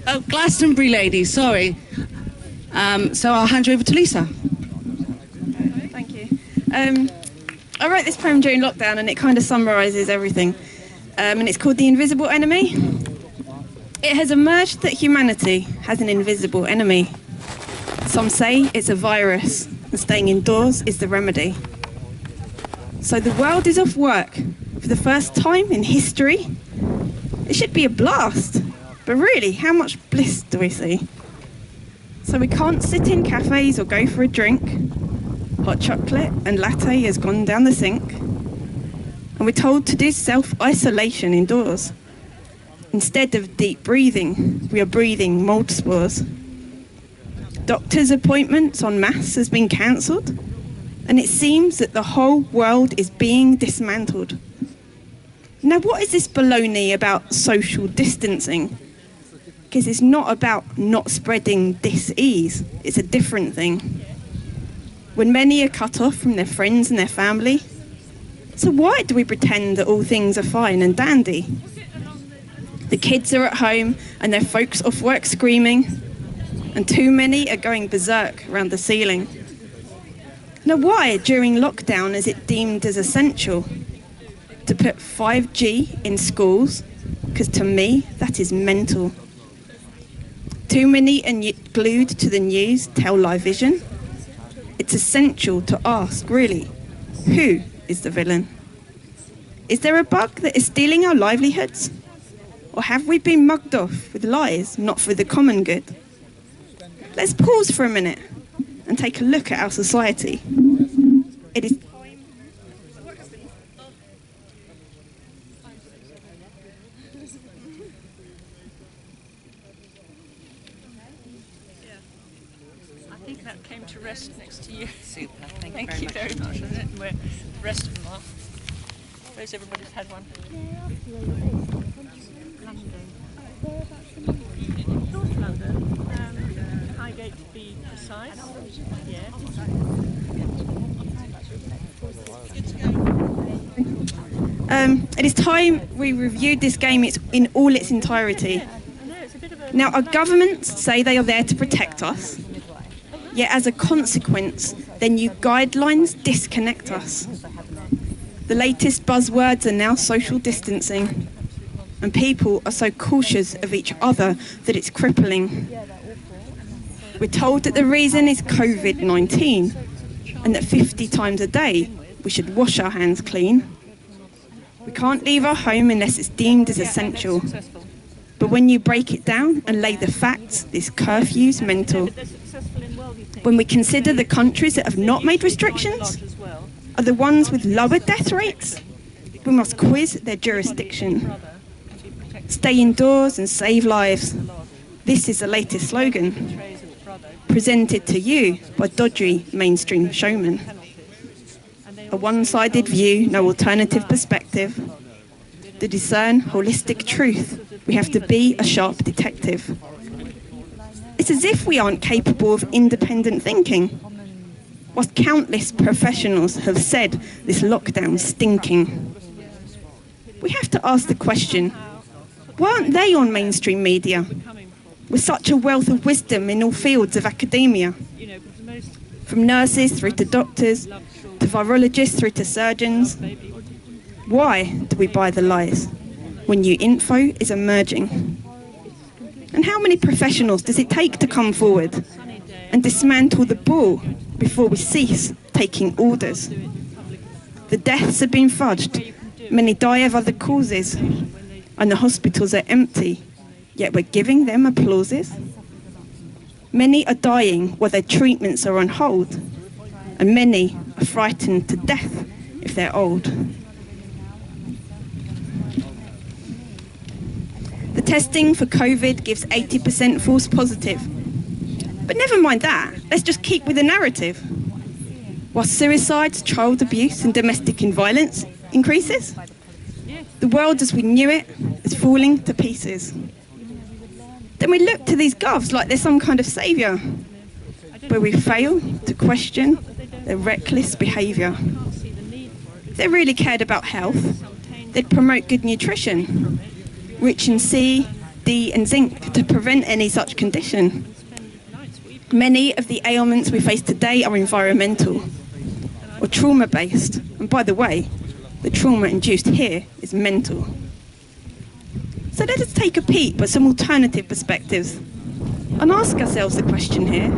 Oh, Glastonbury lady, sorry. So I'll hand you over to Lisa. Thank you. I wrote this poem during lockdown and it kind of summarises everything. And it's called The Invisible Enemy. It has emerged that humanity has an invisible enemy. Some say it's a virus and staying indoors is the remedy. So the world is off work for the first time in history. It should be a blast, but really, how much bliss do we see? So we can't sit in cafes or go for a drink. Hot chocolate and latte has gone down the sink. And we're told to do self-isolation indoors. Instead of deep breathing, we are breathing mold spores. Doctors' appointments en masse has been cancelled, and it seems that the whole world is being dismantled. Now, what is this baloney about social distancing? Because it's not about not spreading dis-ease, it's a different thing. When many are cut off from their friends and their family, so why do we pretend that all things are fine and dandy? The kids are at home and their folks off work screaming, and too many are going berserk around the ceiling. Now why, during lockdown, is it deemed as essential to put 5G in schools? Because to me, that is mental. Too many are glued to the news, television. It's essential to ask, really, who is the villain? Is there a bug that is stealing our livelihoods? Or have we been mugged off with lies, not for the common good? Let's pause for a minute and take a look at our society. It is time. I think that came to rest next to you. Super, Thank you very much. And where the rest of them are. Suppose everybody's had one. North London, Highgate to be precise. Yeah. It is time we reviewed this game in all its entirety. Now, our governments say they are there to protect us, yet as a consequence, their new guidelines disconnect us. The latest buzzwords are now social distancing, and people are so cautious of each other that it's crippling. We're told that the reason is COVID-19, and that 50 times a day we should wash our hands clean. We can't leave our home unless it's deemed as essential. But when you break it down and lay the facts, this curfew's mental. When we consider the countries that have not made restrictions, are the ones with lower death rates, we must quiz their jurisdiction. Stay indoors and save lives. This is the latest slogan, presented to you by dodgy mainstream showmen. A one-sided view, no alternative perspective. To discern holistic truth, we have to be a sharp detective. It's as if we aren't capable of independent thinking. Whilst countless professionals have said this lockdown's stinking. We have to ask the question, why aren't they on mainstream media? With such a wealth of wisdom in all fields of academia. From nurses through to doctors, to virologists through to surgeons. Why do we buy the lies when new info is emerging? And how many professionals does it take to come forward and dismantle the bull before we cease taking orders? The deaths have been fudged, many die of other causes, and the hospitals are empty, yet we're giving them applauses. Many are dying while their treatments are on hold, and many are frightened to death if they're old. The testing for COVID gives 80% false positive. But never mind that, let's just keep with the narrative. While suicides, child abuse and domestic violence increases, the world as we knew it is falling to pieces. Then we look to these govs like they're some kind of saviour, where we fail to question their reckless behaviour. If they really cared about health, they'd promote good nutrition, rich in C, D and zinc to prevent any such condition. Many of the ailments we face today are environmental or trauma-based. And by the way, the trauma induced here is mental. So let us take a peep at some alternative perspectives and ask ourselves the question here,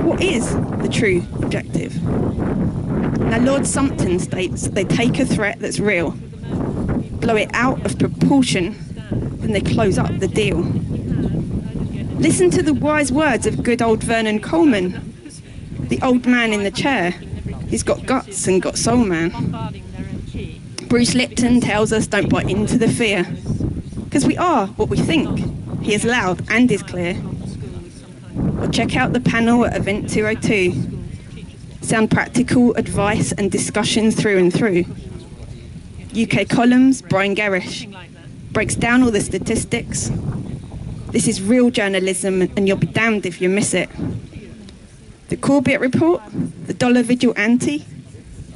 what is the true objective? Now, Lord Sumpton states they take a threat that's real, blow it out of proportion, then they close up the deal. Listen to the wise words of good old Vernon Coleman, the old man in the chair. He's got guts and got soul, man. Bruce Lipton tells us don't buy into the fear, because we are what we think. He is loud and is clear. Or check out the panel at Event 202. Sound practical advice and discussion through and through. UK columns, Brian Gerrish, breaks down all the statistics. This is real journalism and you'll be damned if you miss it. The Corbett Report, the Dollar Vigil Ante,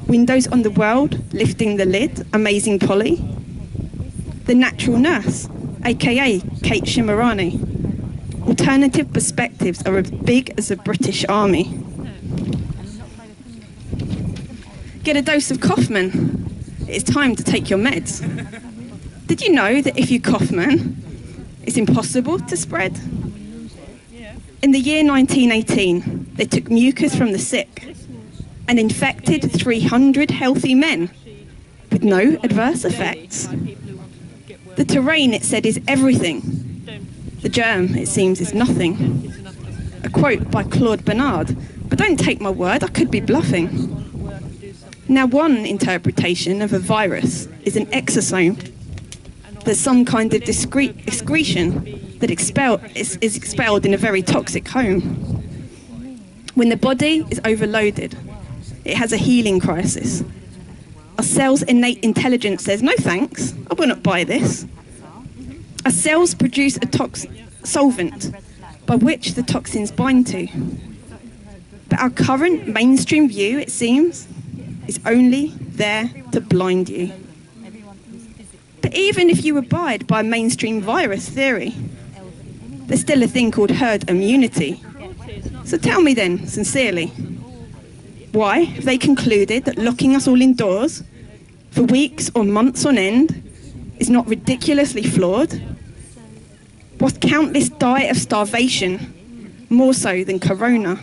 Windows on the World, Lifting the Lid, Amazing Polly, The Natural Nurse, aka Kate Shimarani. Alternative perspectives are as big as the British Army. Get a dose of Kaufman. It's time to take your meds. Did you know that if you cough, man, it's impossible to spread? In the year 1918, they took mucus from the sick and infected 300 healthy men with no adverse effects. The terrain, it said, is everything. The germ, it seems, is nothing. A quote by Claude Bernard, but don't take my word, I could be bluffing. Now, one interpretation of a virus is an exosome. There's some kind of excretion that is expelled in a very toxic home. When the body is overloaded, it has a healing crisis. Our cell's innate intelligence says, no thanks, I will not buy this. Our cells produce a solvent by which the toxins bind to. But our current mainstream view, it seems, is only there to blind you. But even if you abide by mainstream virus theory, there's still a thing called herd immunity. So tell me then, sincerely, why have they concluded that locking us all indoors for weeks or months on end is not ridiculously flawed? Was countless die of starvation more so than corona?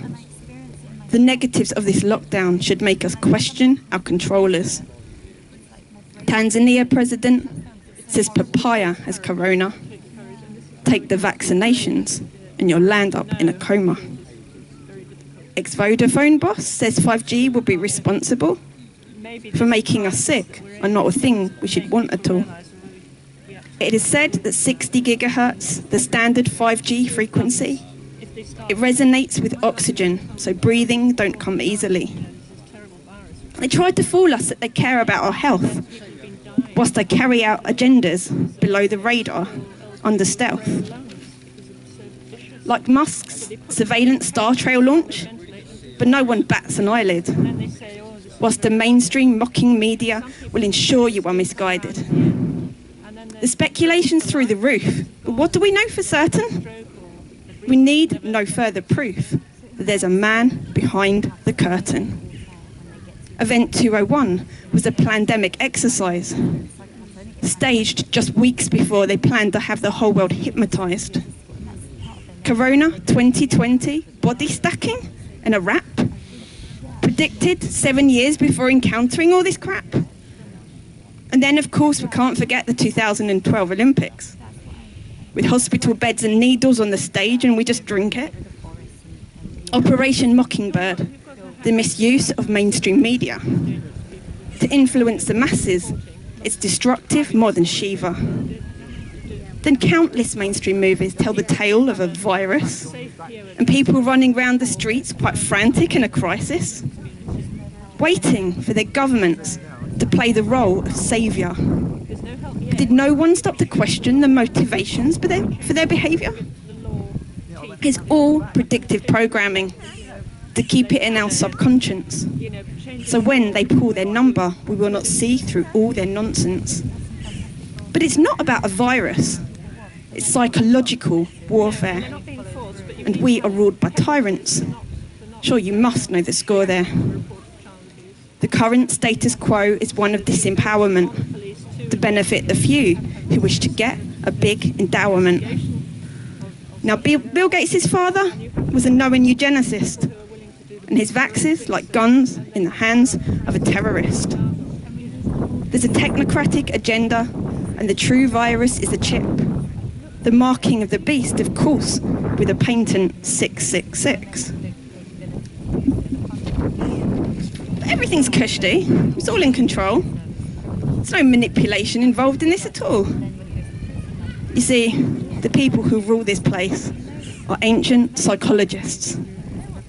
The negatives of this lockdown should make us question our controllers. Tanzania president says papaya has corona. Take the vaccinations and you'll land up in a coma. Ex-Vodafone boss says 5G will be responsible for making us sick and not a thing we should want at all. It is said that 60 gigahertz, the standard 5G frequency, it resonates with oxygen, so breathing don't come easily. They tried to fool us that they care about our health, whilst they carry out agendas below the radar, under stealth. Like Musk's surveillance Star Trail launch, but no one bats an eyelid, whilst the mainstream mocking media will ensure you are misguided. The speculation's through the roof, but what do we know for certain? We need no further proof that there's a man behind the curtain. Event 201 was a pandemic exercise, staged just weeks before they planned to have the whole world hypnotised. Corona 2020, body stacking and a rap, predicted 7 years before encountering all this crap. And then, of course, we can't forget the 2012 Olympics, with hospital beds and needles on the stage, and we just drink it. Operation Mockingbird, the misuse of mainstream media to influence the masses. It's destructive more than Shiva. Then countless mainstream movies tell the tale of a virus and people running around the streets quite frantic in a crisis, waiting for their governments to play the role of saviour. But did no one stop to question the motivations for their behaviour? It's all predictive programming to keep it in our subconscious. So when they pull their number, we will not see through all their nonsense. But it's not about a virus. It's psychological warfare. And we are ruled by tyrants. Sure, you must know the score there. The current status quo is one of disempowerment to benefit the few who wish to get a big endowment. Now, Bill Gates' father was a known eugenicist, and his vaxes like guns in the hands of a terrorist. There's a technocratic agenda, and the true virus is a chip. The marking of the beast, of course, with a patent 666. But everything's cushy. It's all in control. There's no manipulation involved in this at all. You see, the people who rule this place are ancient psychologists,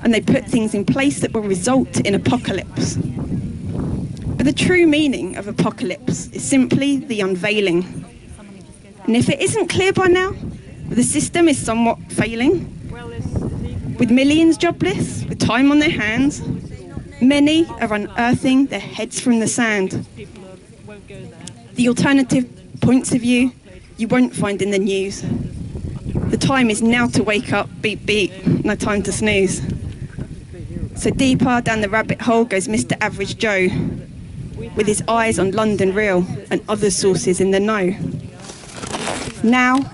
and they put things in place that will result in apocalypse. But the true meaning of apocalypse is simply the unveiling. And if it isn't clear by now, the system is somewhat failing. With millions jobless, with time on their hands, many are unearthing their heads from the sand. The alternative points of view you won't find in the news. The time is now to wake up, beep beep, no time to snooze. So deeper down the rabbit hole goes Mr. Average Joe, with his eyes on London Real and other sources in the know. Now